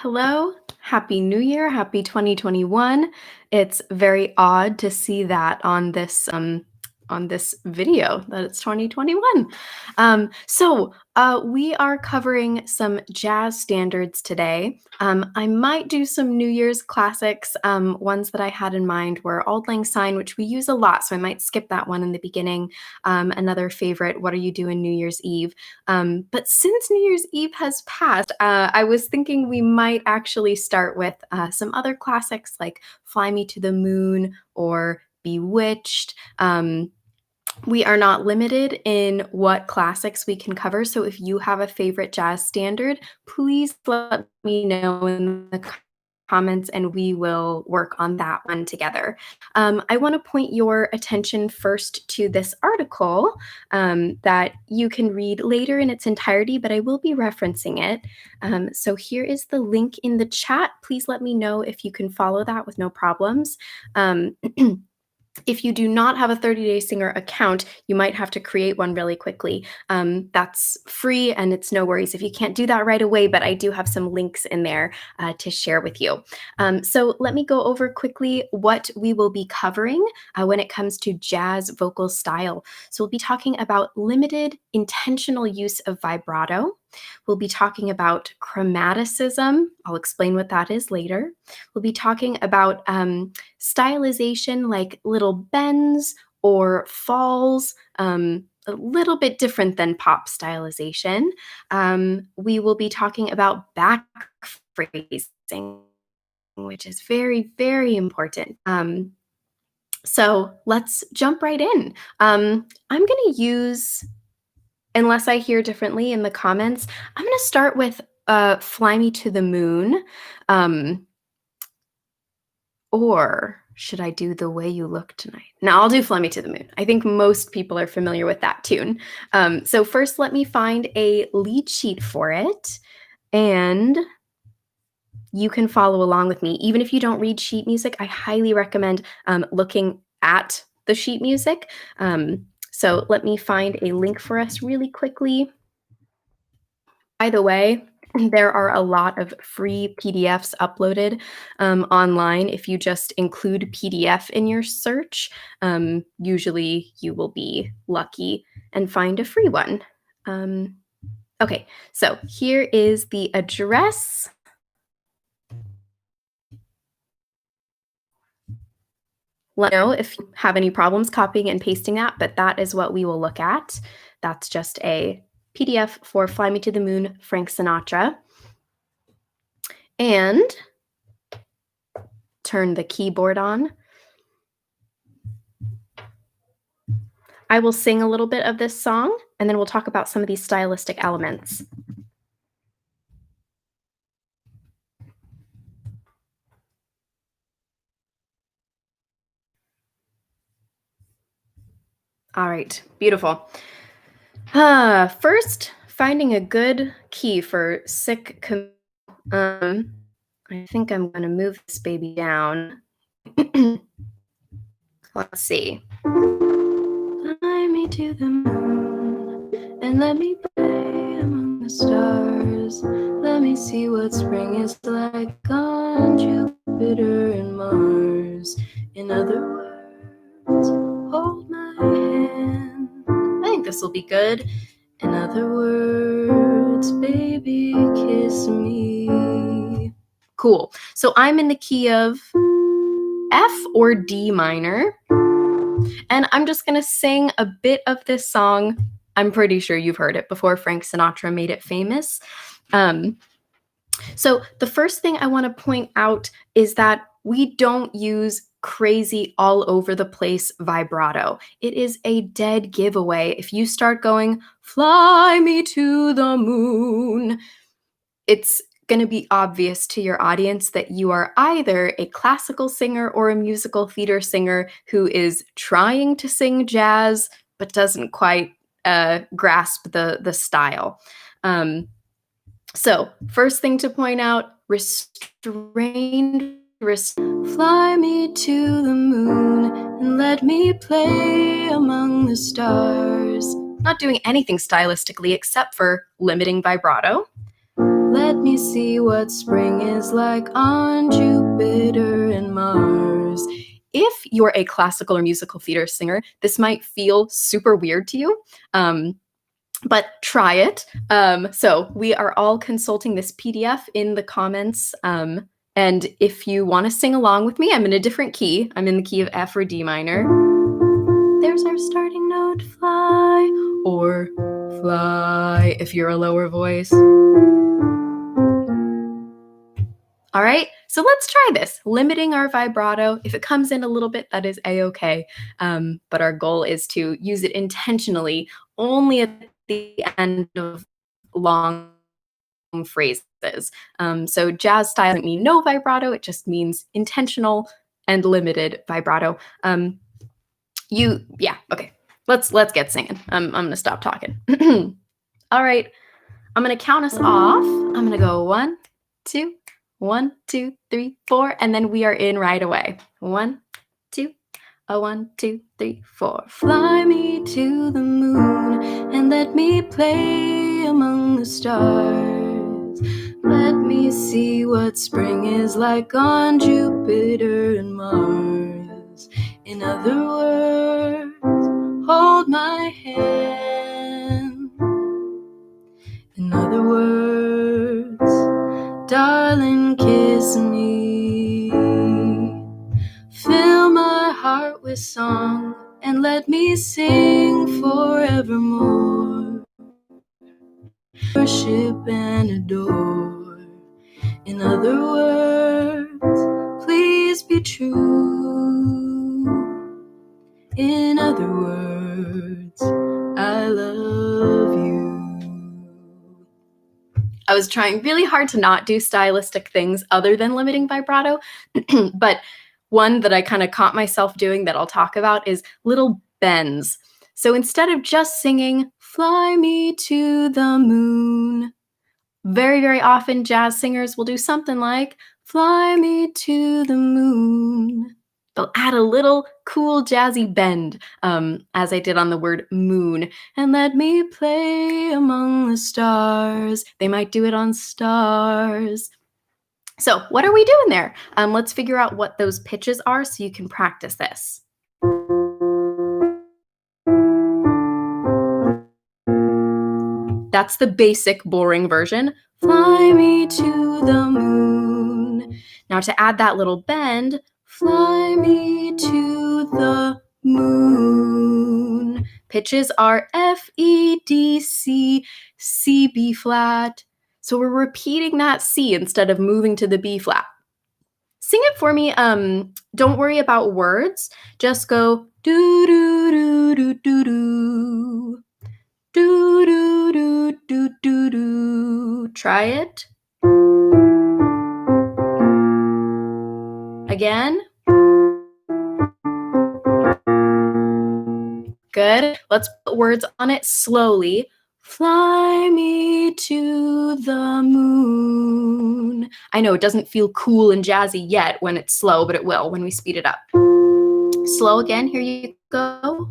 Hello, Happy New Year, Happy 2021. It's very odd to see that on this video that it's 2021. We are covering some jazz standards today. I might do some New Year's classics. Ones that I had in mind were Auld Lang Syne, which we use a lot, so I might skip that one in the beginning. Another favorite, What Are You Doing New Year's Eve? But since New Year's Eve has passed, I was thinking we might actually start with some other classics like Fly Me to the Moon or Bewitched. We are not limited in what classics we can cover. So if you have a favorite jazz standard, please let me know in the comments and we will work on that one together. I want to point your attention first to this article that you can read later in its entirety, but I will be referencing it. So here is the link in the chat. Please let me know if you can follow that with no problems. If you do not have a 30-day Singer account, you might have to create one really quickly. That's free and it's no worries if you can't do that right away, but I do have some links in there to share with you. So let me go over quickly what we will be covering when it comes to jazz vocal style. So we'll be talking about limited intentional use of vibrato. We'll be talking about chromaticism. I'll explain what that is later. We'll be talking about stylization like little bends or falls, a little bit different than pop stylization. We will be talking about back phrasing, which is very, very important. So let's jump right in. I'm going to use, unless I hear differently in the comments, I'm going to start with Fly Me to the Moon. Or should I do The Way You Look Tonight? No, I'll do Fly Me to the Moon. I think most people are familiar with that tune. So first, let me find a lead sheet for it. And you can follow along with me. Even if you don't read sheet music, I highly recommend looking at the sheet music. So let me find a link for us really quickly. By the way, there are a lot of free PDFs uploaded online. If you just include PDF in your search, usually you will be lucky and find a free one. Okay, so here is the address. Let me know if you have any problems copying and pasting that, but that is what we will look at. That's just a PDF for Fly Me to the Moon, Frank Sinatra. And turn the keyboard on. I will sing a little bit of this song, and then we'll talk about some of these stylistic elements. All right, beautiful. First, finding a good key for sick. I think I'm going to move this baby down. Let's see. Fly me to the moon and let me play among the stars. Let me see what spring is like on Jupiter and Mars. In other words, hold my hand. I think this will be good. In other words, baby, kiss me. Cool. So I'm in the key of F or D minor. And I'm just going to sing a bit of this song. I'm pretty sure you've heard it before. Frank Sinatra made it famous. So the first thing I want to point out is that we don't use crazy all over the place vibrato. It is a dead giveaway. If you start going, fly me to the moon, it's going to be obvious to your audience that you are either a classical singer or a musical theater singer who is trying to sing jazz but doesn't quite grasp the style. So first thing to point out, restrained. Fly me to the moon and let me play among the stars. Not doing anything stylistically except for limiting vibrato. Let me see what spring is like on Jupiter and Mars. If you're a classical or musical theater singer, this might feel super weird to you. But try it. So we are all consulting this PDF in the comments. And if you want to sing along with me, I'm in a different key. I'm in the key of F or D minor. There's our starting note, fly, or fly if you're a lower voice. All right, so let's try this, limiting our vibrato. If it comes in a little bit, that is a-okay. But our goal is to use it intentionally only at the end of long phrases. So jazz style doesn't mean no vibrato, it just means intentional and limited vibrato. Okay, let's get singing. I'm gonna stop talking. All right, I'm gonna count us off. I'm gonna go 1, 2, 1, 2, 3, 4, and then we are in right away. 1, 2, 1, 2, 3, 4. Fly me to the moon and let me play among the stars. Let me see what spring is like on Jupiter and Mars. In other words, hold my hand. In other words, darling, kiss me. Fill my heart with song and let me sing forevermore. Worship and adore. In other words, please be true. In other words, I love you. I was trying really hard to not do stylistic things other than limiting vibrato, but one that I kind of caught myself doing that I'll talk about is little bends. So instead of just singing, fly me to the moon, very, very often jazz singers will do something like, fly me to the moon. They'll add a little cool jazzy bend, as I did on the word moon, and let me play among the stars. They might do it on stars. So what are we doing there? Let's figure out what those pitches are so you can practice this. That's the basic, boring version. Fly me to the moon. Now to add that little bend, fly me to the moon. Pitches are F, E, D, C, C, B flat. So we're repeating that C instead of moving to the B flat. Sing it for me. Don't worry about words. Just go do do do do do do. Do do do do do do. Try it. Again. Good. Let's put words on it slowly. Fly me to the moon. I know it doesn't feel cool and jazzy yet when it's slow, but it will when we speed it up. Slow again. Here you go.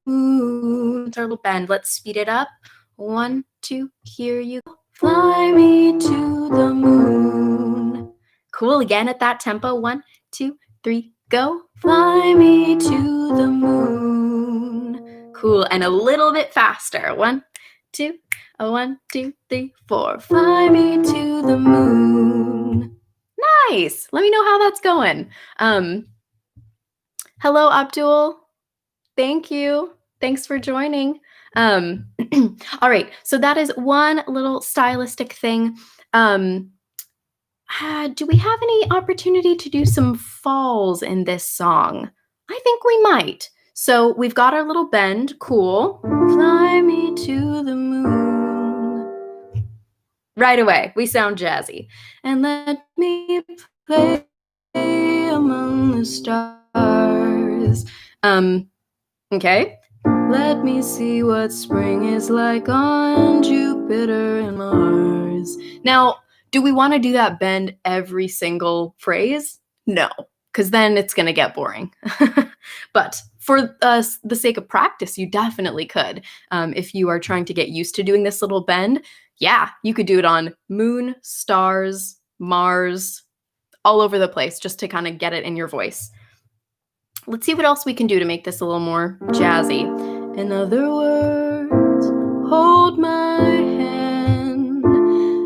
Moon. Our little bend. Let's speed it up. 1, 2. Here you go. Fly me to the moon. Cool. Again at that tempo. 1, 2, 3. Go. Fly me to the moon. Cool. And a little bit faster. 1, 2. 1, 2, 3, 4. Fly me to the moon. Nice. Let me know how that's going. Hello, Abdul. Thank you. Thanks for joining. All right. So that is one little stylistic thing. Do we have any opportunity to do some falls in this song? I think we might. So we've got our little bend. Cool. Fly me to the moon. Right away. We sound jazzy. And let me play among the stars. Okay. Let me see what spring is like on Jupiter and Mars. Now, do we want to do that bend every single phrase? No, because then it's going to get boring. But for the sake of practice, you definitely could. If you are trying to get used to doing this little bend, yeah, you could do it on moon, stars, Mars, all over the place, just to kind of get it in your voice. Let's see what else we can do to make this a little more jazzy. In other words, hold my hand.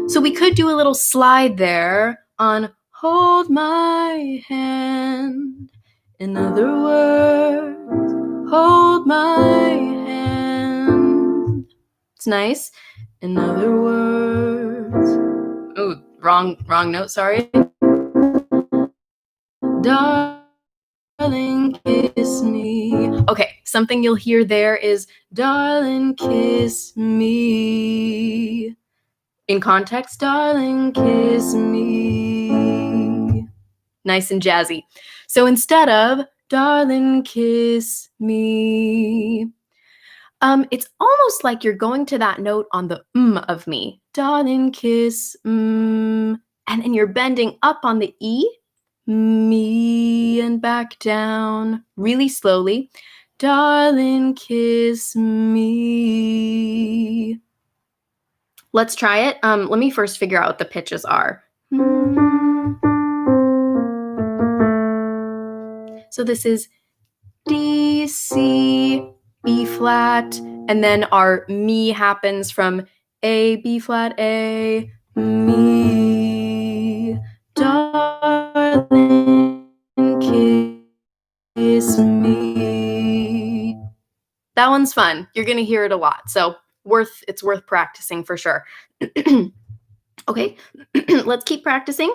So we could do a little slide there on hold my hand. In other words, hold my hand. It's nice. In other words, oh, wrong note, sorry. Darling, kiss me. Okay, something you'll hear there is, darling, kiss me. In context, darling, kiss me. Nice and jazzy. So instead of, darling, kiss me, it's almost like you're going to that note on the of me. Darling, kiss, and then you're bending up on the E, me, and back down really slowly. Darling, kiss me. Let's try it. Let me first figure out what the pitches are. So this is D, C, B flat, and then our me happens from A, B flat, A, me. Darling, kiss me. That one's fun. You're gonna hear it a lot, so it's worth practicing for sure. Okay, let's keep practicing.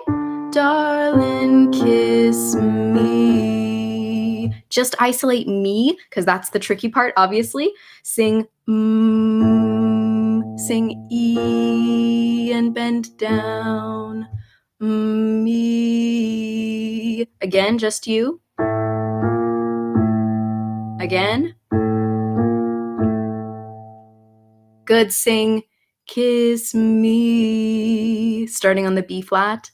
Darling, kiss me. Just isolate me, because that's the tricky part, obviously. Sing sing E, and bend down. Me. Again, just you. Again. Good, sing kiss me, starting on the B flat.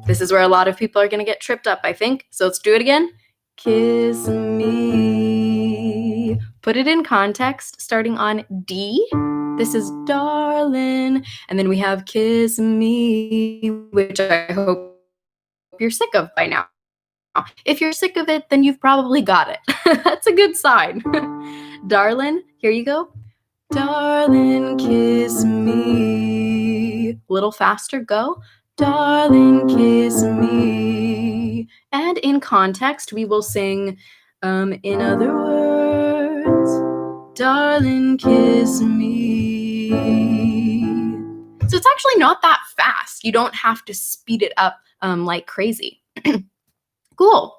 This is where a lot of people are going to get tripped up, I think. So let's do it again. Kiss me. Put it in context, starting on D. This is darling. And then we have kiss me, which I hope you're sick of by now. If you're sick of it, then you've probably got it. That's a good sign. Darling, here you go. Darling, kiss me. A little faster, go. Darling, kiss me. And in context, we will sing, in other words, darling, kiss me. So it's actually not that fast. You don't have to speed it up like crazy. Cool.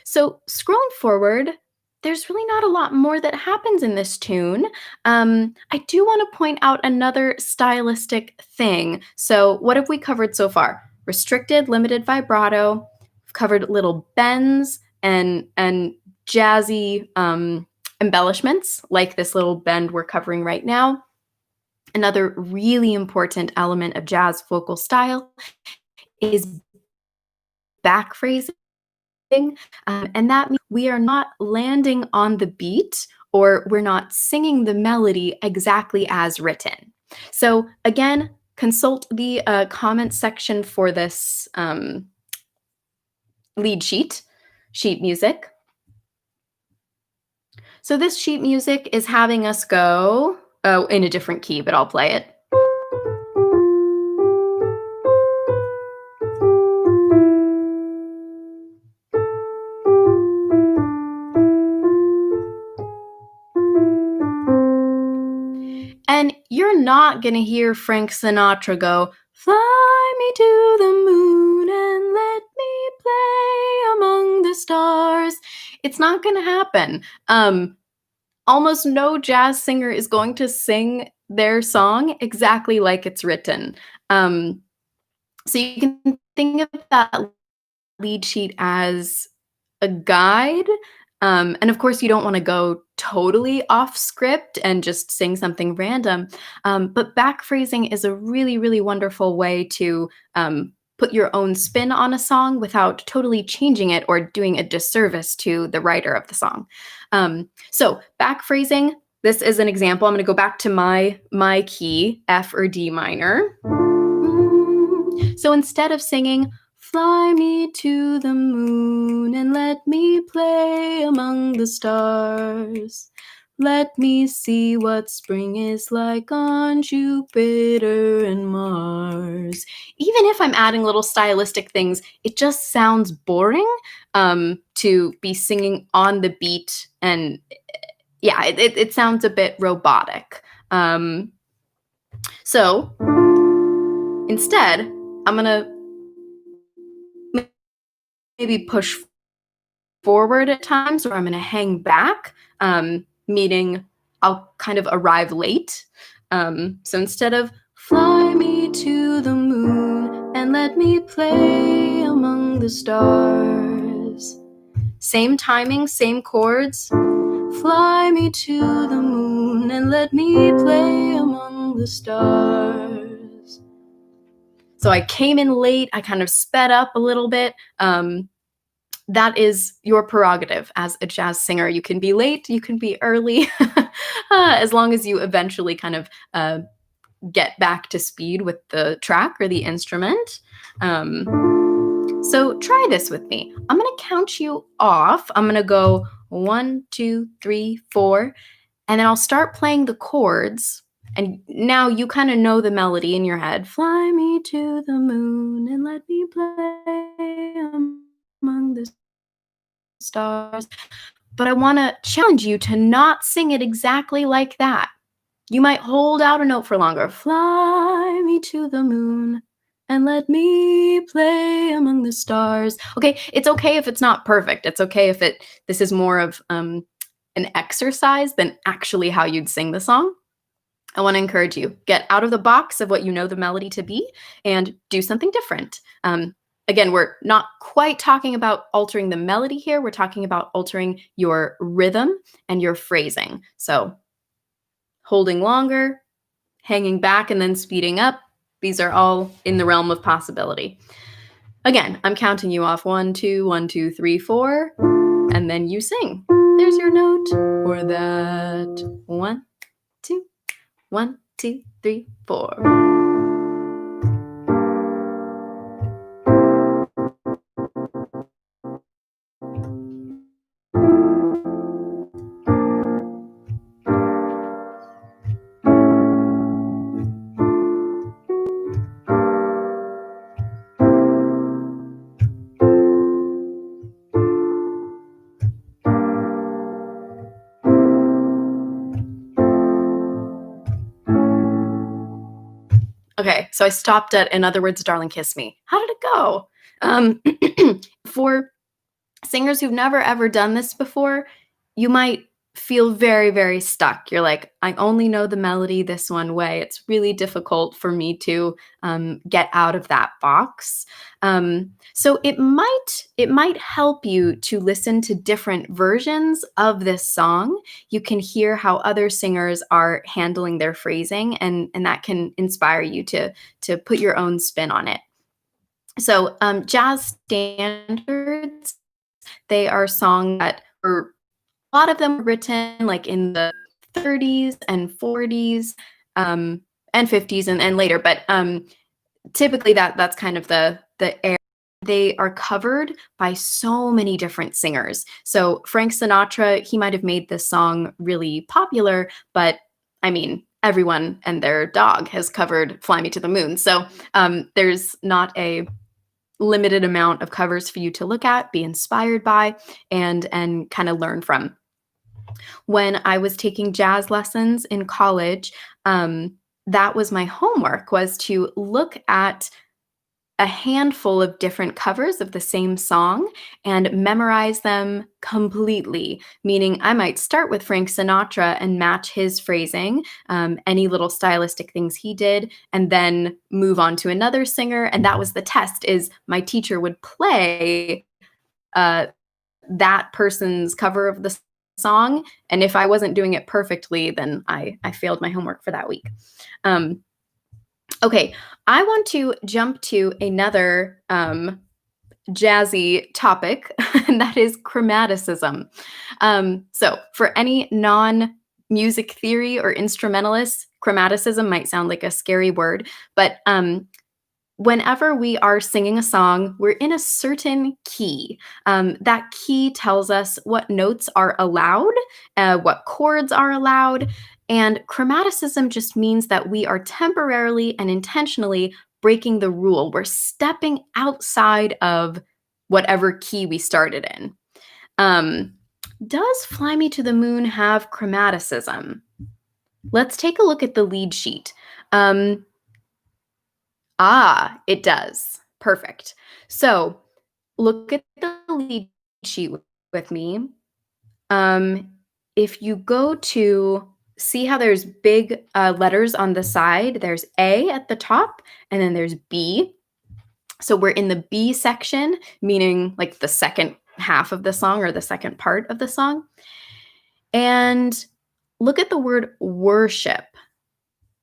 So scrolling forward, there's really not a lot more that happens in this tune. I do want to point out another stylistic thing. So what have we covered so far? Restricted, limited vibrato. We've covered little bends and jazzy embellishments, like this little bend we're covering right now. Another really important element of jazz vocal style is back phrasing. And that means we are not landing on the beat, or we're not singing the melody exactly as written. So again, consult the comment section for this lead sheet music. So this sheet music is having us go in a different key, but I'll play it. And you're not going to hear Frank Sinatra go, fly me to the moon and let me play among the stars. It's not going to happen. Almost no jazz singer is going to sing their song exactly like it's written. So you can think of that lead sheet as a guide. And of course, you don't want to go totally off script and just sing something random. But back phrasing is a really, really wonderful way to put put your own spin on a song without totally changing it or doing a disservice to the writer of the song. So back phrasing, this is an example. I'm going to go back to my key, F or D minor. So instead of singing, fly me to the moon and let me play among the stars, let me see what spring is like on Jupiter and Mars. Even if I'm adding little stylistic things, it just sounds boring to be singing on the beat. And yeah, it sounds a bit robotic. So instead, I'm going to maybe push forward at times, or I'm going to hang back, meaning I'll kind of arrive late. So instead of fly me to the moon and let me play among the stars, same timing, same chords. Fly me to the moon and let me play among the stars. So I came in late. I kind of sped up a little bit. That is your prerogative as a jazz singer. You can be late, you can be early, as long as you eventually kind of get back to speed with the track or the instrument. So try this with me. I'm going to count you off. I'm going to go 1, 2, 3, 4, and then I'll start playing the chords. And now you kind of know the melody in your head. Fly me to the moon and let me play among the stars. But I want to challenge you to not sing it exactly like that. You might hold out a note for longer. Fly me to the moon and let me play among the stars. Okay, it's okay if it's not perfect. It's okay if this is more of an exercise than actually how you'd sing the song. I want to encourage you, get out of the box of what you know the melody to be and do something different. Again, we're not quite talking about altering the melody here. We're talking about altering your rhythm and your phrasing. So holding longer, hanging back, and then speeding up. These are all in the realm of possibility. Again, I'm counting you off 1, 2, 1, 2, 3, 4, and then you sing. There's your note for that. 1, 2, 1, 2, 3, 4. Okay, so I stopped at In Other Words, Darling, Kiss Me. How did it go? For singers who've never ever done this before, you might feel very, very stuck. You're like, I only know the melody this one way. It's really difficult for me to get out of that box. So it might help you to listen to different versions of this song. You can hear how other singers are handling their phrasing, and that can inspire you to put your own spin on it. So jazz standards, they are songs that were, a lot of them were written like in the 30s and 40s, and 50s and later, but typically that's kind of the era. They are covered by so many different singers. So Frank Sinatra, he might have made this song really popular, but I mean, everyone and their dog has covered Fly Me to the Moon. So there's not a limited amount of covers for you to look at, be inspired by, and kind of learn from. When I was taking jazz lessons in college, that was my homework, was to look at a handful of different covers of the same song and memorize them completely, meaning I might start with Frank Sinatra and match his phrasing, any little stylistic things he did, and then move on to another singer. And that was the test, is my teacher would play that person's cover of the song, and if I wasn't doing it perfectly, then I failed my homework for that week. Okay, I want to jump to another jazzy topic, and that is chromaticism. So, for any non music theory or instrumentalists, chromaticism might sound like a scary word, but whenever we are singing a song, we're in a certain key. That key tells us what notes are allowed, what chords are allowed, and chromaticism just means that we are temporarily and intentionally breaking the rule. We're stepping outside of whatever key we started in. Um, does Fly Me to the Moon have chromaticism? Let's take a look at the lead sheet. Um, it does. Perfect. So look at the lead sheet with me. Um, if you go to see how there's big letters on the side, there's A at the top, and then there's B. So we're in the B section, meaning like the second half of the song or the second part of the song. And look at the word worship.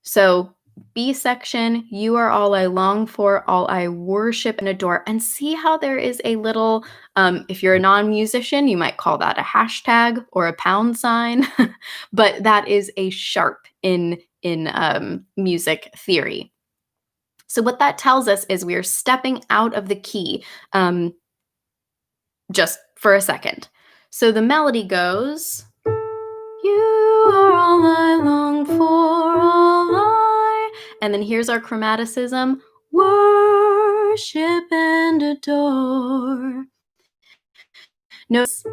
So B section, you are all I long for, all I worship and adore. And see how there is a little, if you're a non-musician, you might call that a hashtag or a pound sign, but that is a sharp in music theory. So what that tells us is we are stepping out of the key just for a second. So the melody goes, you are all I long for, all I. And then here's our chromaticism, worship and adore. Notice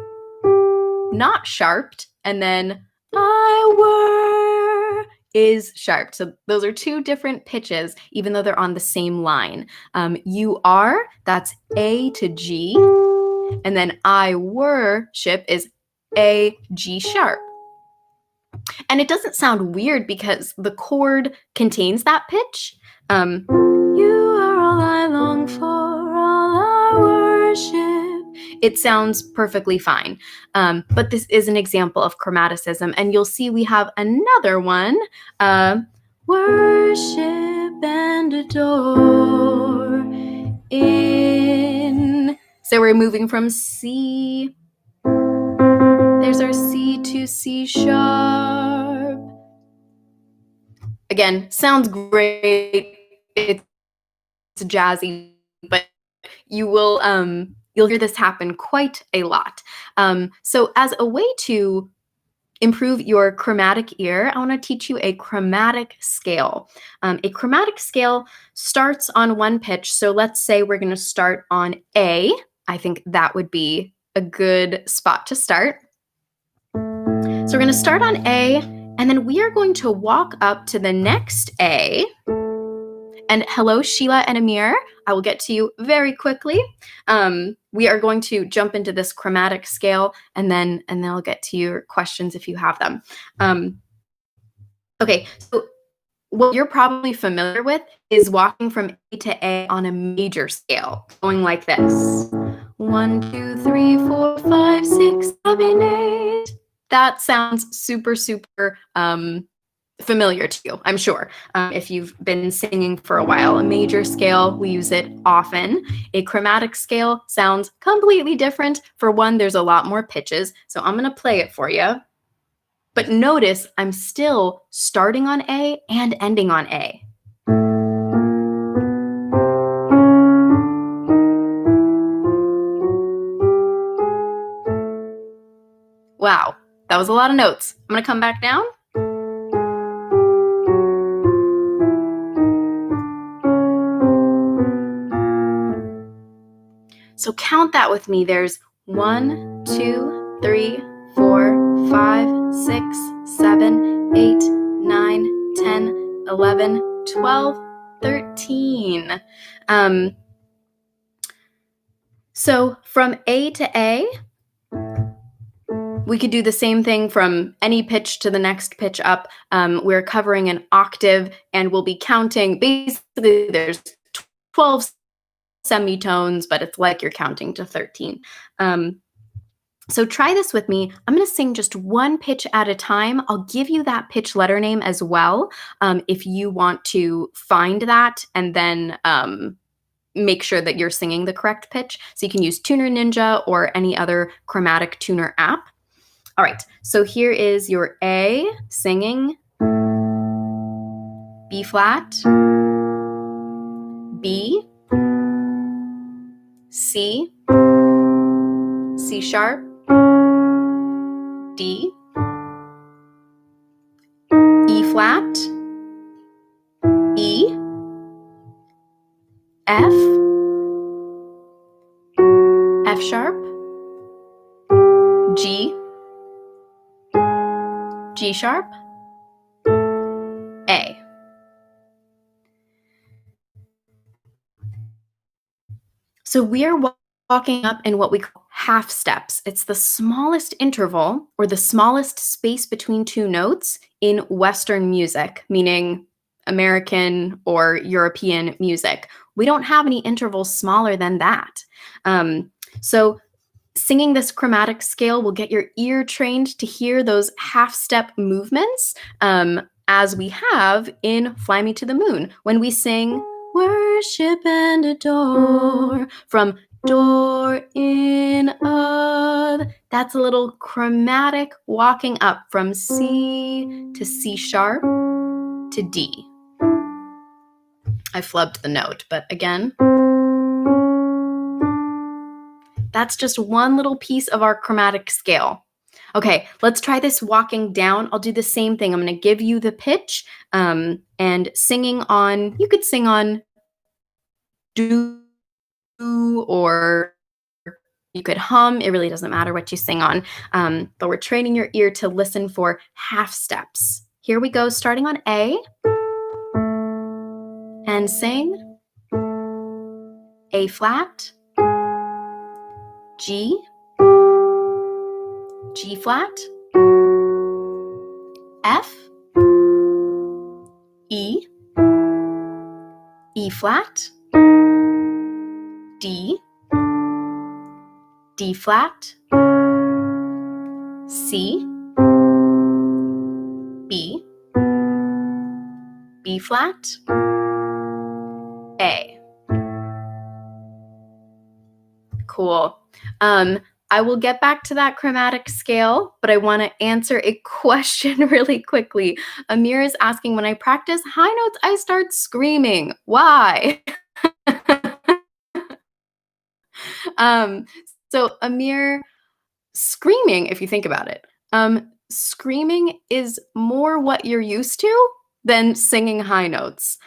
not sharped, and then I were is sharped. So those are two different pitches, even though they're on the same line. You are, that's A to G, and then I worship is A, G sharp. And it doesn't sound weird because the chord contains that pitch. You are all I long for, all I worship. It sounds perfectly fine. But this is an example of chromaticism. And you'll see we have another one. Worship and adore in. So we're moving from C. There's our C to C sharp. Again, sounds great. It's jazzy, but you'll hear this happen quite a lot. So as a way to improve your chromatic ear, I want to teach you a chromatic scale. A chromatic scale starts on one pitch. So let's say we're going to start on A. I think that would be a good spot to start. So we're going to start on A, and then we are going to walk up to the next A. And hello, Sheila and Amir. I will get to you very quickly. We are going to jump into this chromatic scale, and then I'll get to your questions if you have them. Okay, so what you're probably familiar with is walking from A to A on a major scale, going like this. 1, 2, 3, 4, 5, 6, 7, 8. That sounds super, super familiar to you, I'm sure. If you've been singing for a while, a major scale, we use it often. A chromatic scale sounds completely different. For one, there's a lot more pitches, so I'm going to play it for you. But notice I'm still starting on A and ending on A. Wow, that was a lot of notes. I'm going to come back down. So count that with me. There's 1, 2, 3, 4, 5, 6, 7, 8, 9, 10, 11, 12, 13. So from A to A, we could do the same thing from any pitch to the next pitch up. We're covering an octave, and we'll be counting. Basically, there's 12 semitones, but it's like you're counting to 13. So try this with me. I'm going to sing just one pitch at a time. I'll give you that pitch letter name as well, if you want to find that and then make sure that you're singing the correct pitch. So you can use Tuner Ninja or any other chromatic tuner app. All right, so here is your A, singing B flat, B, C, C sharp, D, E flat, E, F, F sharp, G, G sharp, A. So we are walking up in what we call half steps. It's the smallest interval or the smallest space between two notes in Western music, meaning American or European music. We don't have any intervals smaller than that. So singing this chromatic scale will get your ear trained to hear those half step movements, as we have in Fly Me to the Moon when we sing worship and adore from door in of. That's a little chromatic walking up from C to C sharp to D. I flubbed the note, but again, that's just one little piece of our chromatic scale. Okay, let's try this walking down. I'll do the same thing. I'm going to give you the pitch, and singing on, you could sing on do, or you could hum. It really doesn't matter what you sing on, but we're training your ear to listen for half steps. Here we go, starting on A, and sing A flat, G, G flat, F, E, E flat, D, D flat, C, B, B flat, A. Cool. I will get back to that chromatic scale, but I want to answer a question really quickly. Amir is asking, when I practice high notes, I start screaming. Why? um, so Amir, screaming, if you think about it, screaming is more what you're used to than singing high notes.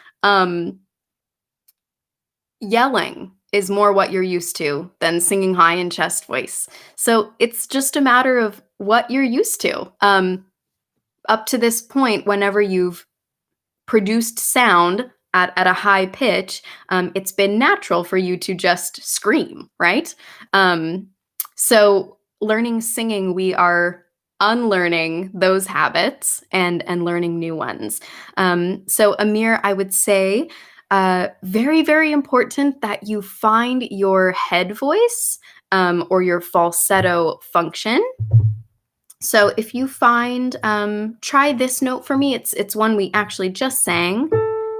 Yelling is more what you're used to than singing high in chest voice. So it's just a matter of what you're used to. Up to this point, whenever you've produced sound at a high pitch, it's been natural for you to just scream, right? So learning singing, we are unlearning those habits and learning new ones. So Amir, I would say, very, very important that you find your head voice, or your falsetto function. So if you find, try this note for me. It's one we actually just sang,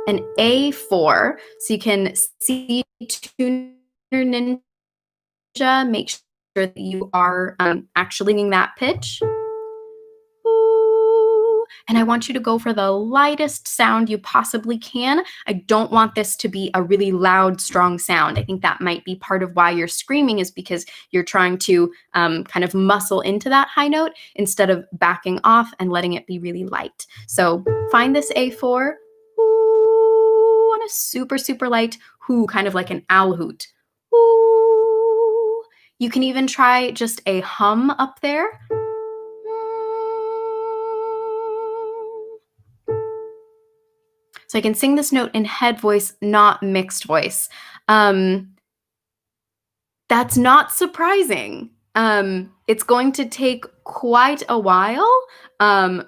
an A4. So you can see Tuner Ninja, make sure that you are actually singing that pitch. And I want you to go for the lightest sound you possibly can. I don't want this to be a really loud, strong sound. I think that might be part of why you're screaming, is because you're trying to kind of muscle into that high note instead of backing off and letting it be really light. So find this A4 on a super, super light whoo, kind of like an owl hoot. Ooh. You can even try just a hum up there. So I can sing this note in head voice, not mixed voice. That's not surprising. It's going to take quite a while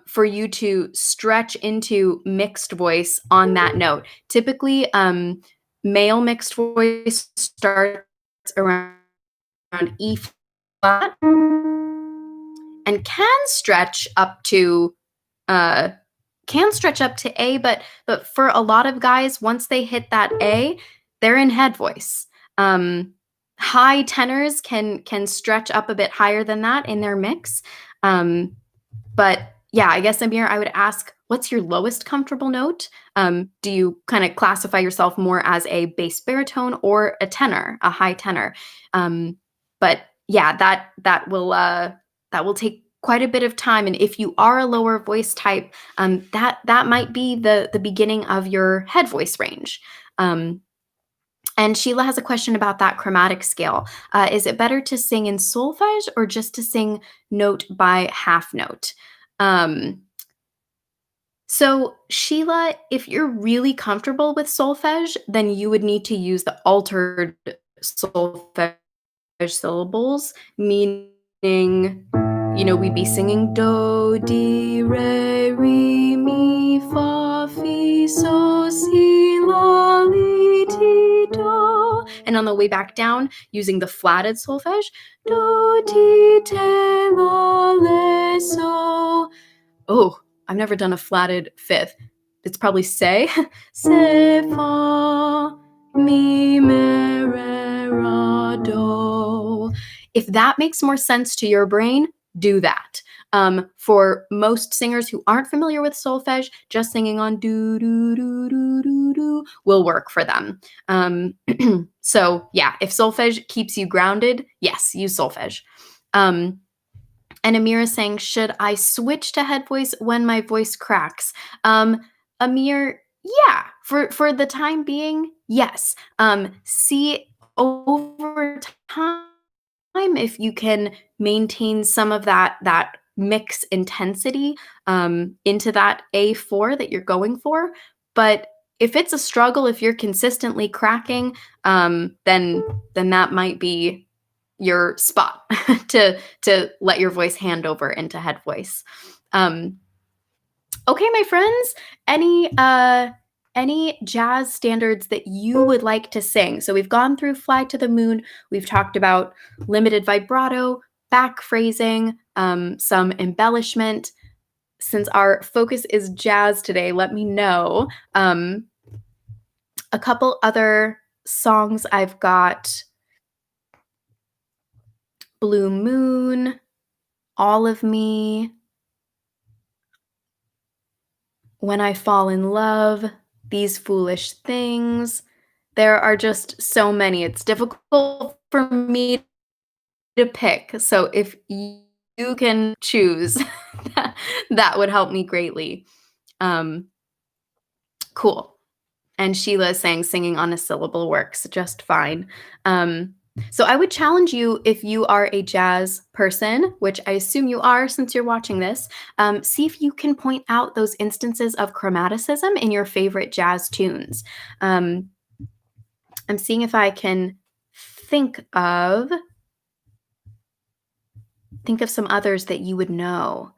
for you to stretch into mixed voice on that note. Typically, male mixed voice starts around E flat, and uh, can stretch up to A, but for a lot of guys, once they hit that A, they're in head voice. High tenors can stretch up a bit higher than that in their mix. But yeah, I guess Amir, I would ask, what's your lowest comfortable note? Do you kind of classify yourself more as a bass baritone or a tenor, a high tenor? But yeah, that will take quite a bit of time. And if you are a lower voice type, that might be the beginning of your head voice range. And Sheila has a question about that chromatic scale. Is it better to sing in solfege or just to sing note by half note? So, Sheila, if you're really comfortable with solfege, then you would need to use the altered solfege syllables, meaning, we'd be singing do, di, re, re, mi, fa, fi, so, si, la, li, ti, do. And on the way back down, using the flatted solfege, do, ti, te, la, le, so. Oh, I've never done a flatted fifth. It's probably say, se, fa, mi, me, re, ra, do. If that makes more sense to your brain, do that. For most singers who aren't familiar with solfege, just singing on do, do, do, do, do, do will work for them. So yeah, if solfege keeps you grounded, yes, use solfege. And Amir is saying, should I switch to head voice when my voice cracks? Amir, yeah, for the time being, yes. See over time if you can maintain some of that mix intensity into that A4 that you're going for. But if it's a struggle, if you're consistently cracking, then that might be your spot to let your voice hand over into head voice. Okay, my friends, any jazz standards that you would like to sing? So we've gone through Fly to the Moon. We've talked about limited vibrato, back phrasing, some embellishment. Since our focus is jazz today, let me know. A couple other songs I've got: Blue Moon, All of Me, When I Fall in Love, These Foolish Things. There are just so many. It's difficult for me to pick. So if you can choose, that would help me greatly. Cool. And Sheila is saying singing on a syllable works just fine. So I would challenge you, if you are a jazz person, which I assume you are since you're watching this, see if you can point out those instances of chromaticism in your favorite jazz tunes. I'm seeing if I can think of some others that you would know.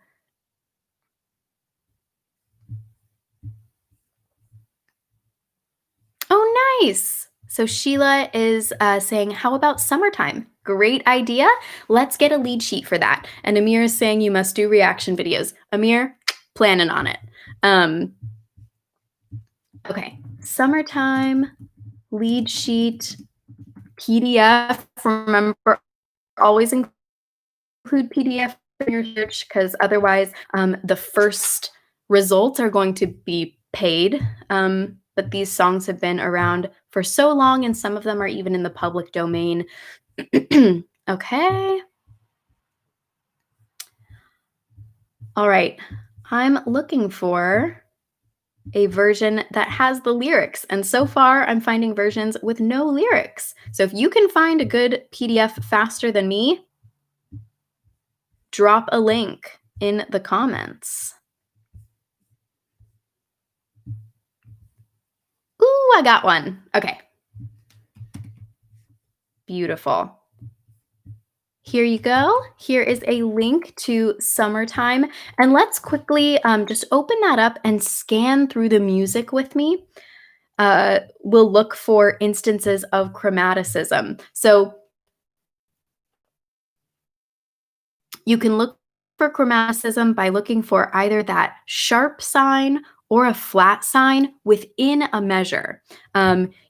Oh, nice. So Sheila is saying, how about summertime? Great idea. Let's get a lead sheet for that. And Amir is saying you must do reaction videos. Amir, planning on it. Okay, summertime, lead sheet, PDF. Remember, always include PDF in your search, because otherwise the first results are going to be paid. But these songs have been around for so long, and some of them are even in the public domain. Okay. All right. I'm looking for a version that has the lyrics, and so far I'm finding versions with no lyrics. So if you can find a good PDF faster than me, drop a link in the comments. Ooh, I got one. Okay. Beautiful. Here you go. Here is a link to Summertime. And let's quickly just open that up and scan through the music with me. We'll look for instances of chromaticism. So you can look for chromaticism by looking for either that sharp sign or a flat sign within a measure.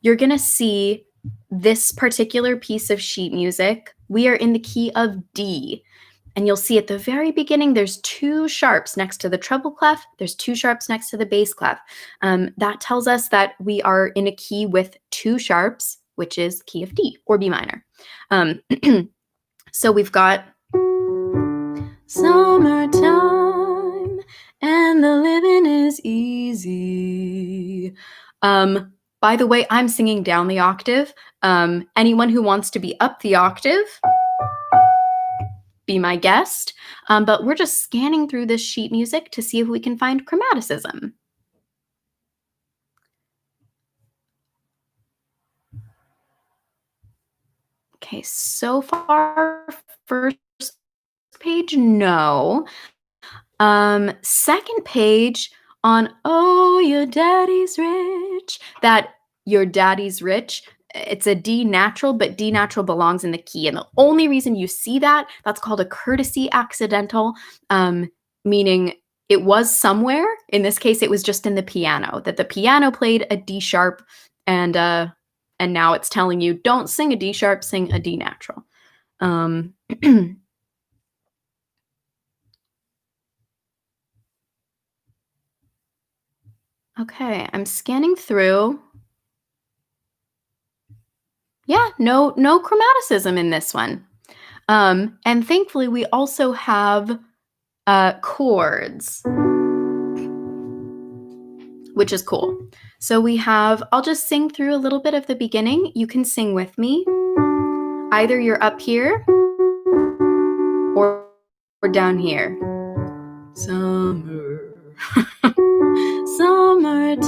You're going to see this particular piece of sheet music. We are in the key of D. And you'll see at the very beginning, there's two sharps next to the treble clef. There's two sharps next to the bass clef. That tells us that we are in a key with two sharps, which is key of D or B minor. So we've got summertime and the living is easy. By the way, I'm singing down the octave. Anyone who wants to be up the octave, be my guest. But we're just scanning through this sheet music to see if we can find chromaticism. Okay, so far, first page, no. Second page on "Oh, your daddy's rich," that "your daddy's rich," it's a D natural, but D natural belongs in the key. And the only reason you see that, that's called a courtesy accidental, meaning it was somewhere. In this case, it was just in the piano, that the piano played a D sharp, and now it's telling you, don't sing a D sharp, sing a D natural. Okay, I'm scanning through. Yeah, no chromaticism in this one. And thankfully, we also have chords, which is cool. So we have, I'll just sing through a little bit of the beginning. You can sing with me. Either you're up here or down here. Summer, summertime,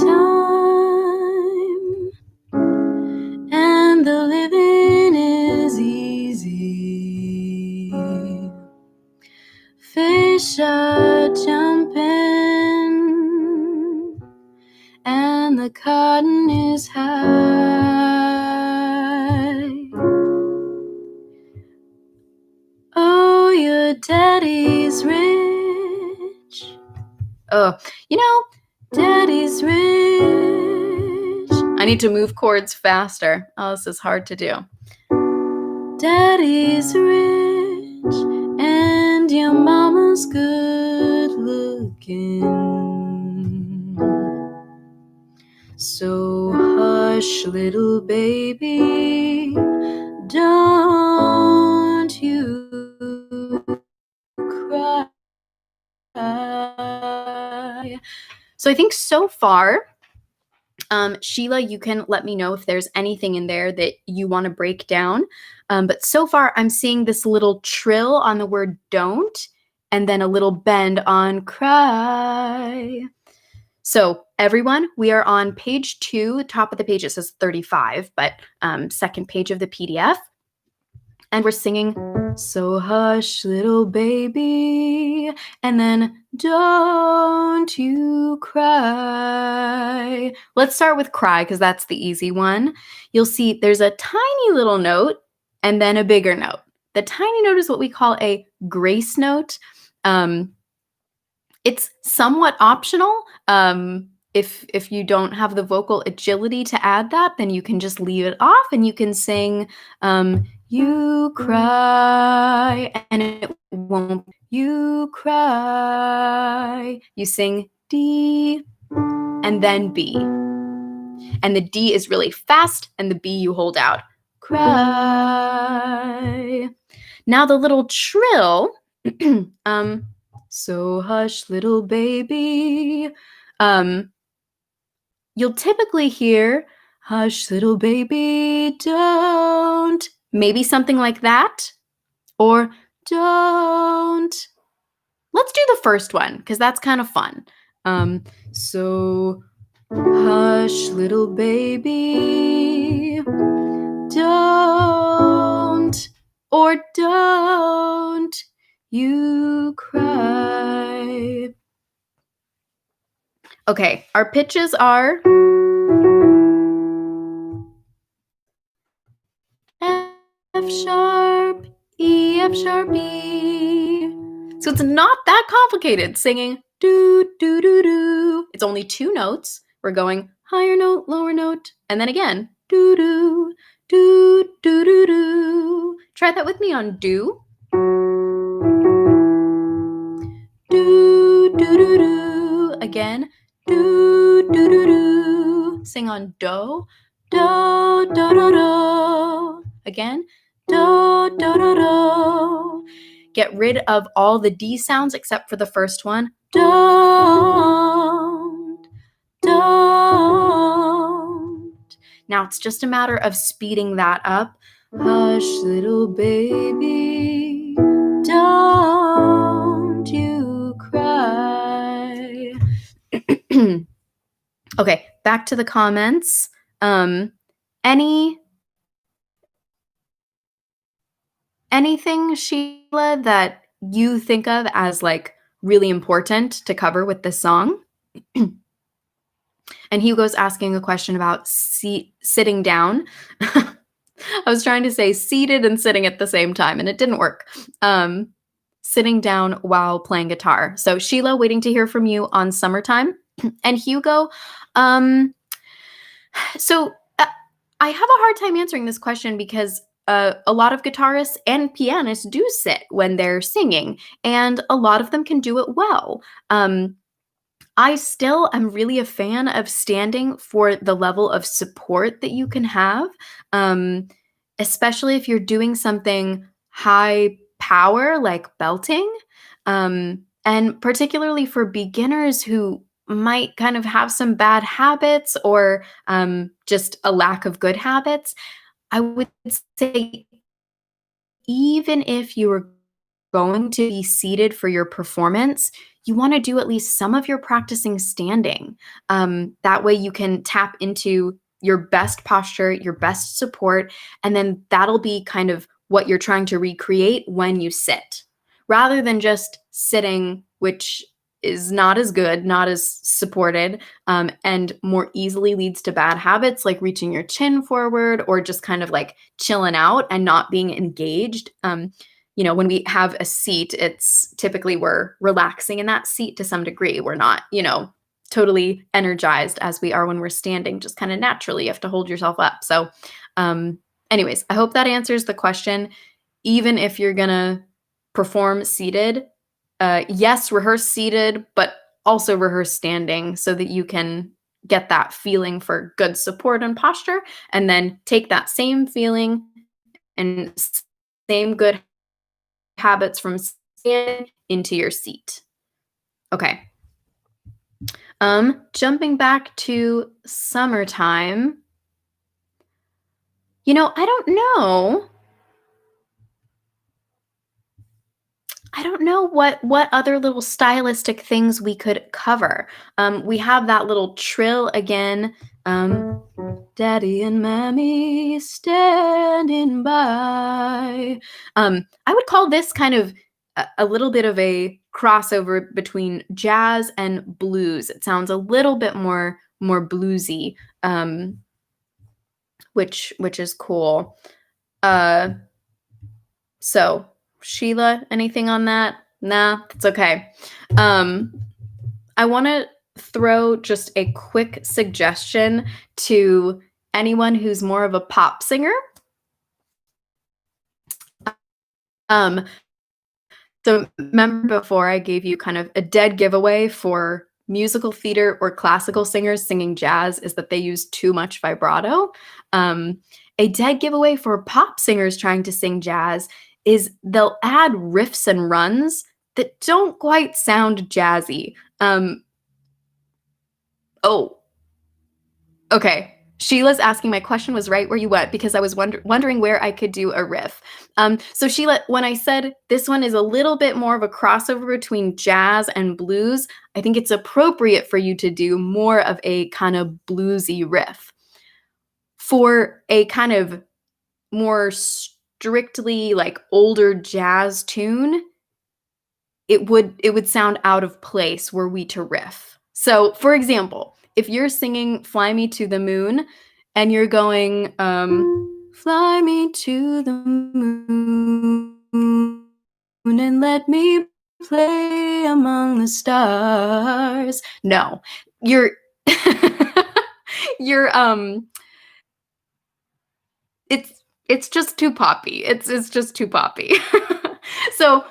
and the living is easy. Fish are jumping, and the cotton is high. Oh, your daddy's rich. Oh, daddy's rich. I need to move chords faster. Oh, this is hard to do. Daddy's rich, and your mama's good looking. So hush, little baby, don't you cry. So I think so far, Sheila, you can let me know if there's anything in there that you want to break down. But so far, I'm seeing this little trill on the word don't, and then a little bend on cry. So everyone, we are on page 2, top of the page. It says 35, but second page of the PDF. And we're singing, so hush, little baby, and then don't you cry. Let's start with cry, because that's the easy one. You'll see there's a tiny little note and then a bigger note. The tiny note is what we call a grace note. It's somewhat optional. If you don't have the vocal agility to add that, then you can just leave it off and you can sing you cry, and it won't. You cry. You sing D and then B. And the D is really fast and the B you hold out. Cry. Now the little trill, so hush, little baby. You'll typically hear, hush, little baby, don't. Maybe something like that. Or don't. Let's do the first one, because that's kind of fun. So hush, little baby, don't. Or don't you cry. Okay, our pitches are F sharp, E, F sharp, E. So So it's not that complicated singing do, do, do, do. It's only 2 notes. We're going higher note, lower note, and then again do, do, do, do, do, do. Try that with me on do. Do, do, do, do. Again, do, do, do, do. Sing on do. Do, do, do, do. Again, do, do, do, do. Get rid of all the D sounds except for the first one. Don't, don't. Now it's just a matter of speeding that up. Hush, little baby, don't you cry. Okay, back to the comments. Anything, Sheila, that you think of as like really important to cover with this song? And Hugo's asking a question about sitting down. I was trying to say seated and sitting at the same time, and it didn't work. Sitting down while playing guitar. So Sheila, waiting to hear from you on Summertime. And Hugo, so I have a hard time answering this question because a lot of guitarists and pianists do sit when they're singing, and a lot of them can do it well. I still am really a fan of standing for the level of support that you can have, especially if you're doing something high power like belting, and particularly for beginners who might kind of have some bad habits or just a lack of good habits. I would say even if you were going to be seated for your performance, you want to do at least some of your practicing standing. That way you can tap into your best posture, your best support, and then that'll be kind of what you're trying to recreate when you sit, rather than just sitting, which is not as good, not as supported, and more easily leads to bad habits like reaching your chin forward or just kind of like chilling out and not being engaged. When we have a seat, it's typically we're relaxing in that seat to some degree. We're not, totally energized as we are when we're standing, just kind of naturally. You have to hold yourself up. So, anyways, I hope that answers the question. Even if you're going to perform seated, yes, rehearse seated, but also rehearse standing so that you can get that feeling for good support and posture, and then take that same feeling and same good habits from standing into your seat. Okay. Jumping back to Summertime. I don't know what other little stylistic things we could cover. We have that little trill again. Daddy and Mammy standing by. I would call this kind of a little bit of a crossover between jazz and blues. It sounds a little bit more bluesy, which is cool. So Sheila, anything on that? Nah, that's okay. I want to throw just a quick suggestion to anyone who's more of a pop singer. So remember before I gave you kind of a dead giveaway for musical theater or classical singers singing jazz is that they use too much vibrato. A dead giveaway for pop singers trying to sing jazz is they'll add riffs and runs that don't quite sound jazzy. Okay. Sheila's asking my question was right where you went because I was wondering where I could do a riff. So Sheila, when I said this one is a little bit more of a crossover between jazz and blues, I think it's appropriate for you to do more of a kind of bluesy riff. For a kind of more strictly like older jazz tune, it would sound out of place were we to riff. So, for example, if you're singing Fly Me to the Moon and you're going, fly me to the moon and let me play among the stars. No, you're you're it's it's just too poppy. It's just too poppy. So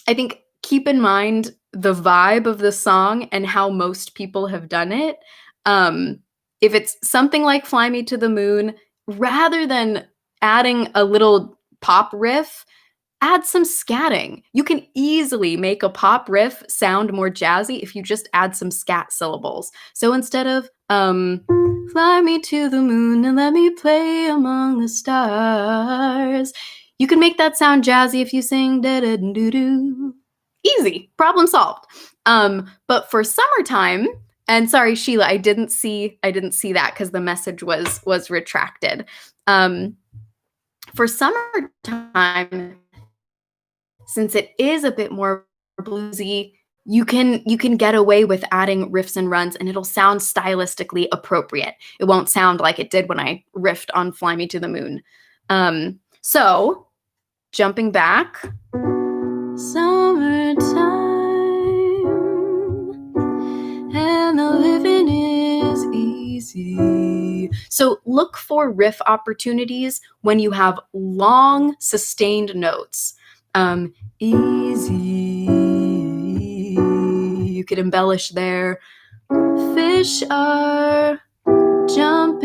I think keep in mind the vibe of the song and how most people have done it. Um, if it's something like Fly Me to the Moon, rather than adding a little pop riff, add some scatting. You can easily make a pop riff sound more jazzy if you just add some scat syllables. So instead of fly me to the moon and let me play among the stars, you can make that sound jazzy if you sing da da doo doo. Easy, problem solved. But for summertime, and sorry, Sheila, I didn't see that because the message was retracted. For summertime, since it is a bit more bluesy, you can get away with adding riffs and runs and it'll sound stylistically appropriate. It won't sound like it did when I riffed on Fly Me to the Moon. So jumping back, summertime and the living is easy. So look for riff opportunities when you have long sustained notes. Easy. You could embellish there. Fish are jumping.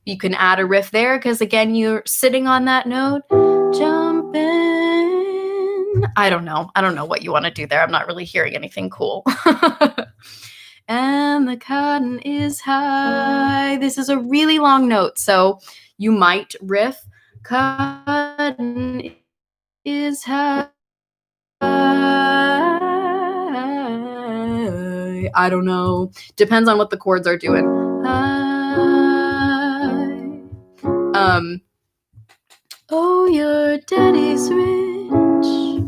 You can add a riff there because again, you're sitting on that note. Jumping. I don't know what you want to do there. I'm not really hearing anything cool. And the cotton is high. This is a really long note, so you might riff. Cotton is high. I don't know. Depends on what the chords are doing. Oh, your daddy's rich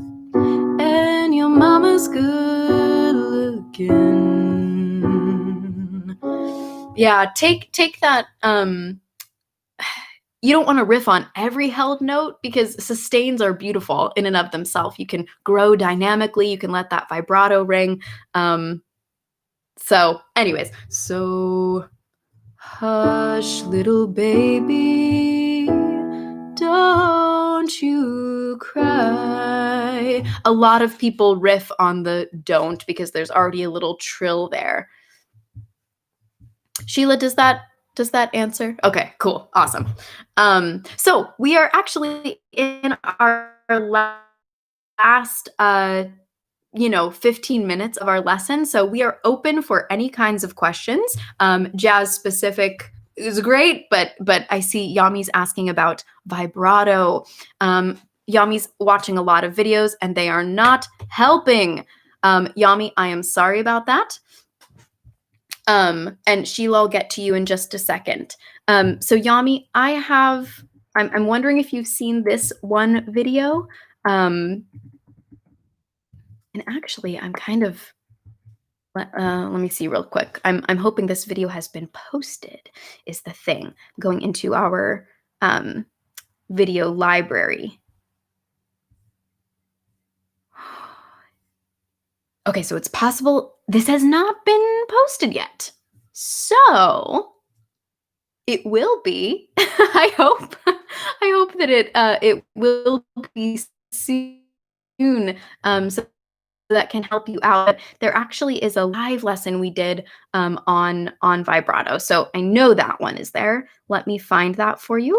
and your mama's good looking. Yeah, take that. You don't want to riff on every held note because sustains are beautiful in and of themselves. You can grow dynamically. You can let that vibrato ring. So anyways, so hush, little baby, don't you cry. A lot of people riff on the don't because there's already a little trill there. Sheila, does that answer? Okay, cool. Awesome. So we are actually in our last 15 minutes of our lesson. So we are open for any kinds of questions. Jazz specific is great, but I see Yami's asking about vibrato. Yami's watching a lot of videos and they are not helping. Yami, I am sorry about that. And Sheila, I'll get to you in just a second. So Yami, I'm wondering if you've seen this one video. And actually, I'm kind of, let me see real quick. I'm hoping this video has been posted, is the thing. Going into our video library. Okay, so it's possible this has not been posted yet. So it will be. I hope that it will be soon. So that can help you out. There actually is a live lesson we did on vibrato. So I know that one is there. Let me find that for you.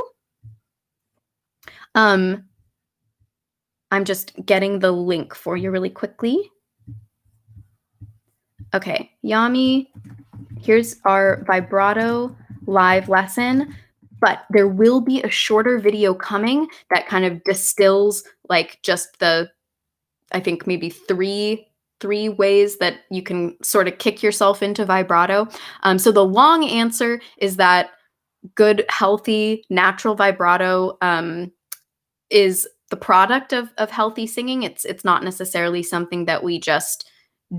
I'm just getting the link for you really quickly. Okay, Yami, here's our vibrato live lesson, but there will be a shorter video coming that kind of distills like just the, I think maybe three ways that you can sort of kick yourself into vibrato. So the long answer is that good, healthy, natural vibrato is the product of healthy singing. It's not necessarily something that we just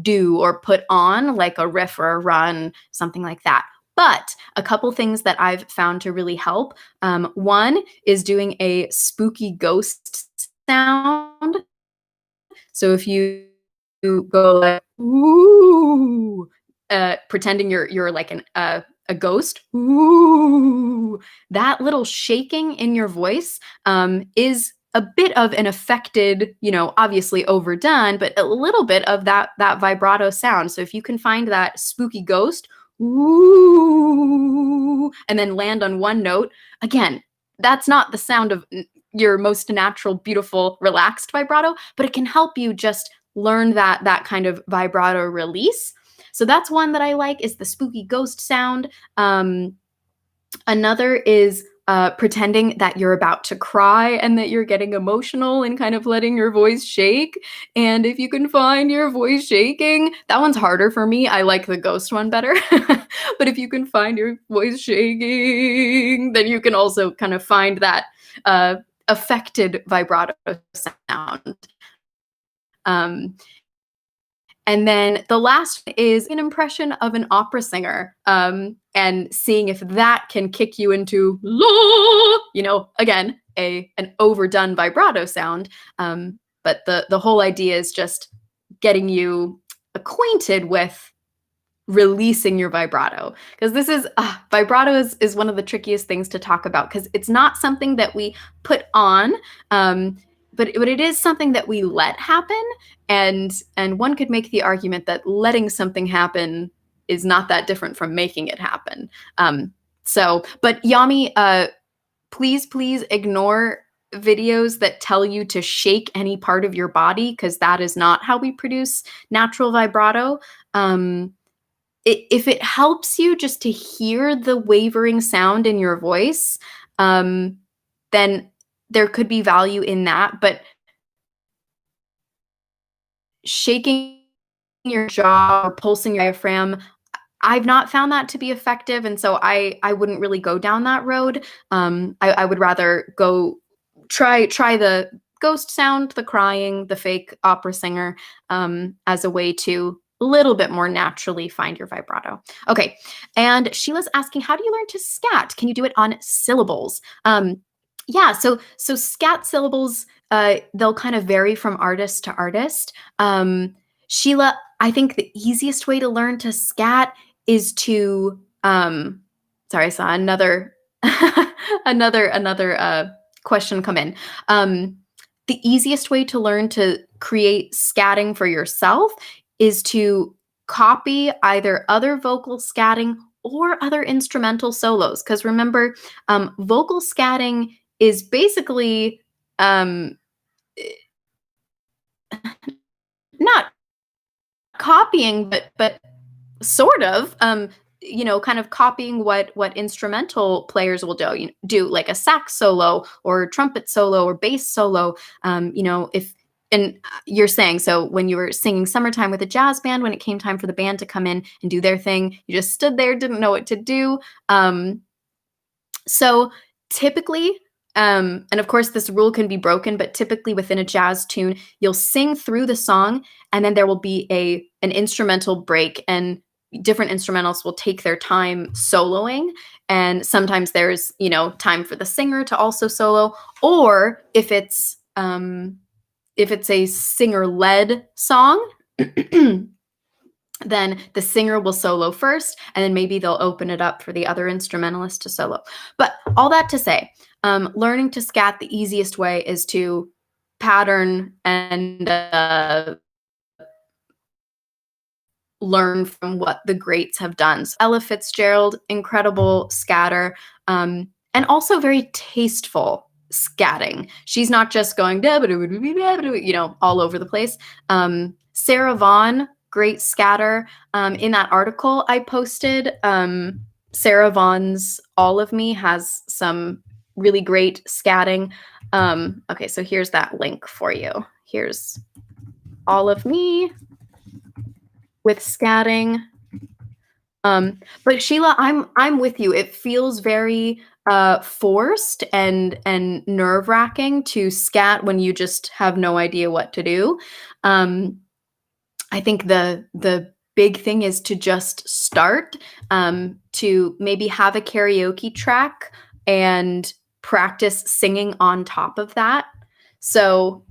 do or put on like a riff or a run, something like that. But a couple things that I've found to really help. One is doing a spooky ghost sound. So if you go like ooh, pretending you're like a ghost, ooh, that little shaking in your voice is a bit of an affected, obviously overdone, but a little bit of that vibrato sound. So if you can find that spooky ghost, ooh, and then land on one note, again, that's not the sound of your most natural, beautiful, relaxed vibrato, but it can help you just learn that kind of vibrato release. So that's one that I like, is the spooky ghost sound. Another is pretending that you're about to cry and that you're getting emotional and kind of letting your voice shake. And if you can find your voice shaking, that one's harder for me. I like the ghost one better. But if you can find your voice shaking, then you can also kind of find that affected vibrato sound. Um, and then the last is an impression of an opera singer, and seeing if that can kick you into la, again, an overdone vibrato sound. But the whole idea is just getting you acquainted with releasing your vibrato, because this is vibrato is one of the trickiest things to talk about, because it's not something that we put on, but it is something that we let happen, and one could make the argument that letting something happen is not that different from making it happen. But Yami, please ignore videos that tell you to shake any part of your body, because that is not how we produce natural vibrato. If it helps you just to hear the wavering sound in your voice, then there could be value in that. But shaking your jaw or pulsing your diaphragm, I've not found that to be effective, and so I wouldn't really go down that road. I would rather go try the ghost sound, the crying, the fake opera singer, as a way to a little bit more naturally find your vibrato. Okay, and Sheila's asking, how do you learn to scat? Can you do it on syllables? Yeah, so scat syllables, they'll kind of vary from artist to artist. Sheila, I think the easiest way to learn to scat is to sorry, I saw another another question come in. The easiest way to learn to create scatting for yourself is to copy either other vocal scatting or other instrumental solos. Because remember, vocal scatting is basically um, not copying, but sort of, kind of copying what instrumental players will do, like a sax solo or trumpet solo or bass solo. If and you're saying, so when you were singing Summertime with a jazz band, when it came time for the band to come in and do their thing, you just stood there, didn't know what to do. So typically, and of course this rule can be broken, but typically within a jazz tune, you'll sing through the song and then there will be an instrumental break, and different instrumentals will take their time soloing. And sometimes there's, time for the singer to also solo, or if it's a singer-led song, then the singer will solo first, and then maybe they'll open it up for the other instrumentalist to solo. But all that to say, learning to scat, the easiest way is to pattern and learn from what the greats have done. So Ella Fitzgerald, incredible scatter, and also very tasteful scatting. She's not just going all over the place. Sarah Vaughan, great scatter. In that article I posted, Sarah Vaughan's All of Me has some really great scatting. Okay, so here's that link for you. Here's All of Me with scatting. But Sheila, I'm with you. It feels very forced and nerve-wracking to scat when you just have no idea what to do. I think the big thing is to just start, to maybe have a karaoke track and practice singing on top of that. So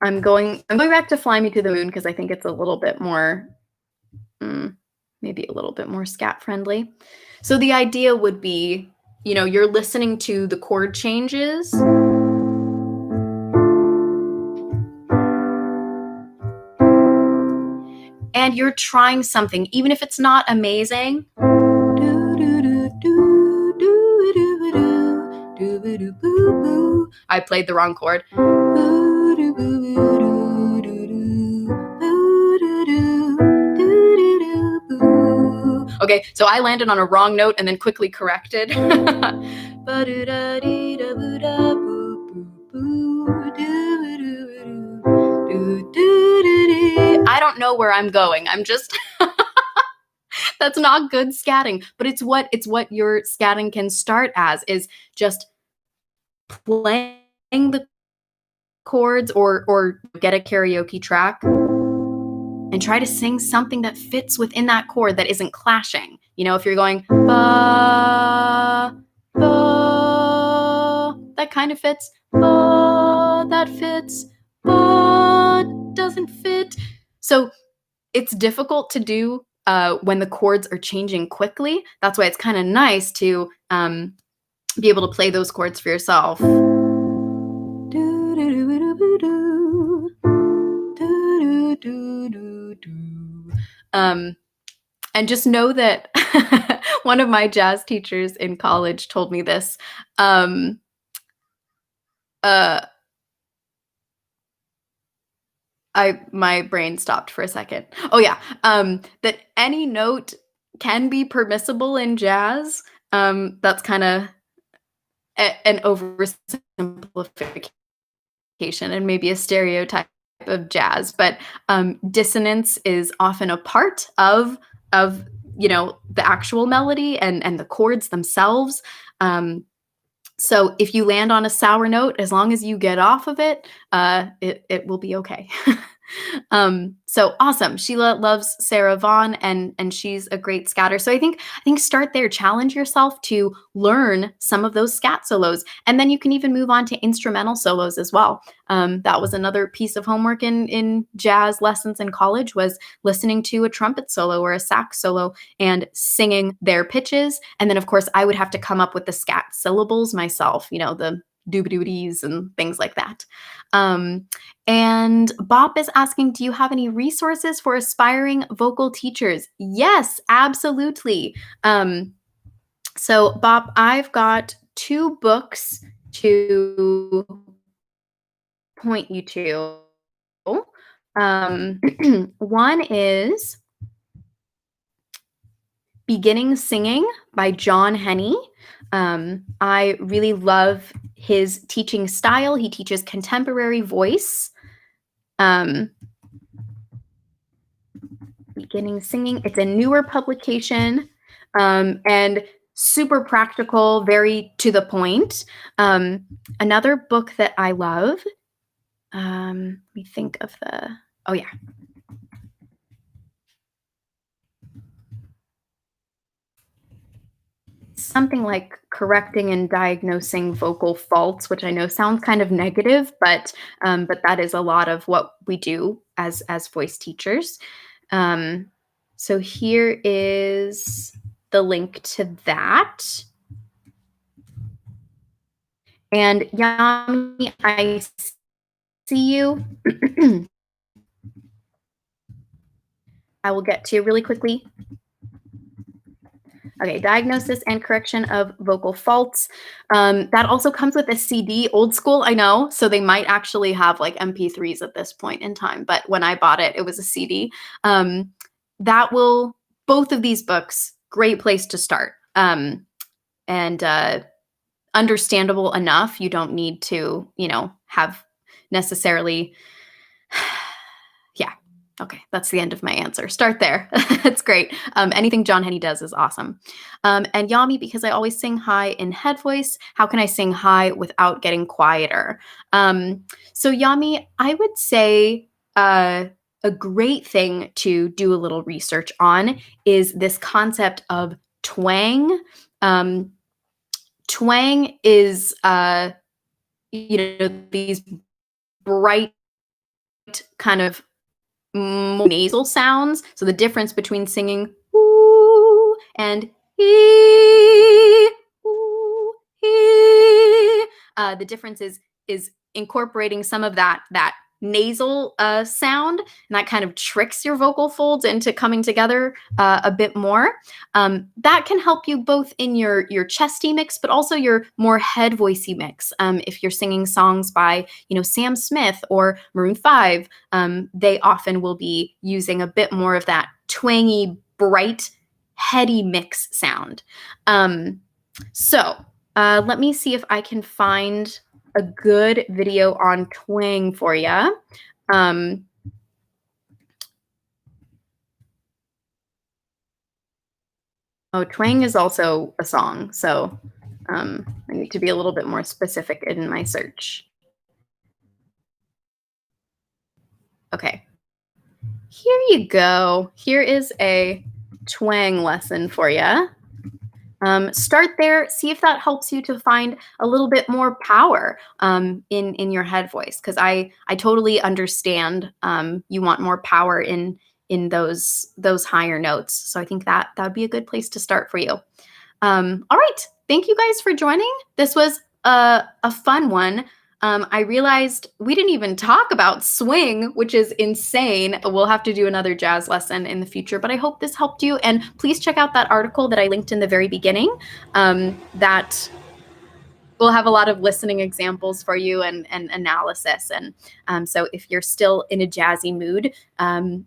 I'm going back to Fly Me to the Moon because I think it's a little bit more, mm, maybe a little bit more scat friendly. So the idea would be, you're listening to the chord changes and you're trying something, even if it's not amazing. I played the wrong chord. Okay, so I landed on a wrong note and then quickly corrected. I don't know where I'm going. I'm just that's not good scatting, but it's what your scatting can start as, is just playing the chords, or get a karaoke track and try to sing something that fits within that chord that isn't clashing. If you're going ba ba, that kind of fits. Ba, that fits. Ba doesn't fit. So it's difficult to do when the chords are changing quickly. That's why it's kind of nice to be able to play those chords for yourself. And just know that one of my jazz teachers in college told me this. Um, uh, my brain stopped for a second. Oh yeah, that any note can be permissible in jazz. That's kind of an oversimplification and maybe a stereotype of jazz, but dissonance is often a part of the actual melody and the chords themselves. So if you land on a sour note, as long as you get off of it, it will be okay. So awesome. Sheila loves Sarah Vaughan, and she's a great scatter. So I think start there, challenge yourself to learn some of those scat solos, and then you can even move on to instrumental solos as well. That was another piece of homework in jazz lessons in college, was listening to a trumpet solo or a sax solo and singing their pitches. And then of course I would have to come up with the scat syllables myself, the doobie and things like that. And Bob is asking, do you have any resources for aspiring vocal teachers? Yes, absolutely. So Bob, I've got two books to point you to. One is Beginning Singing by John Henney. I really love his teaching style. He teaches contemporary voice. Beginning Singing. It's a newer publication, and super practical, very to the point. Another book that I love, let me think of oh yeah. Something like Correcting and Diagnosing Vocal Faults, which I know sounds kind of negative, but that is a lot of what we do as voice teachers. So here is the link to that. And Yami, I see you. I will get to you really quickly. Okay, diagnosis and correction of vocal faults. That also comes with a CD, old school, I know. So they might actually have like MP3s at this point in time. But when I bought it, it was a CD. Both of these books, great place to start. And understandable enough. You don't need to, have necessarily. Yeah. Okay, that's the end of my answer. Start there. It's great. Anything John Henney does is awesome. And Yami, because I always sing high in head voice, how can I sing high without getting quieter? So Yami, I would say a great thing to do a little research on is this concept of twang. Twang is, these bright kind of more nasal sounds. So the difference between singing ooh and ee, ooh, ee, the difference is incorporating some of that nasal sound, and that kind of tricks your vocal folds into coming together a bit more. That can help you both in your chesty mix, but also your more head voicey mix. If you're singing songs by Sam Smith or Maroon 5, they often will be using a bit more of that twangy, bright, heady mix sound. So let me see if I can find a good video on twang for you. Oh, twang is also a song, so I need to be a little bit more specific in my search. Okay, here you go. Here is a twang lesson for you. Start there. See if that helps you to find a little bit more power in your head voice, because I totally understand you want more power in those higher notes. So I think that would be a good place to start for you. All right. Thank you guys for joining. This was a fun one. I realized we didn't even talk about swing, which is insane. We'll have to do another jazz lesson in the future, but I hope this helped you. And please check out that article that I linked in the very beginning. That will have a lot of listening examples for you and analysis. And so if you're still in a jazzy mood,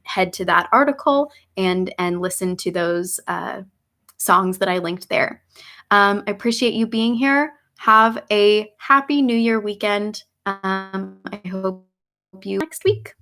head to that article and listen to those songs that I linked there. I appreciate you being here. Have a happy New Year weekend. I hope you next week.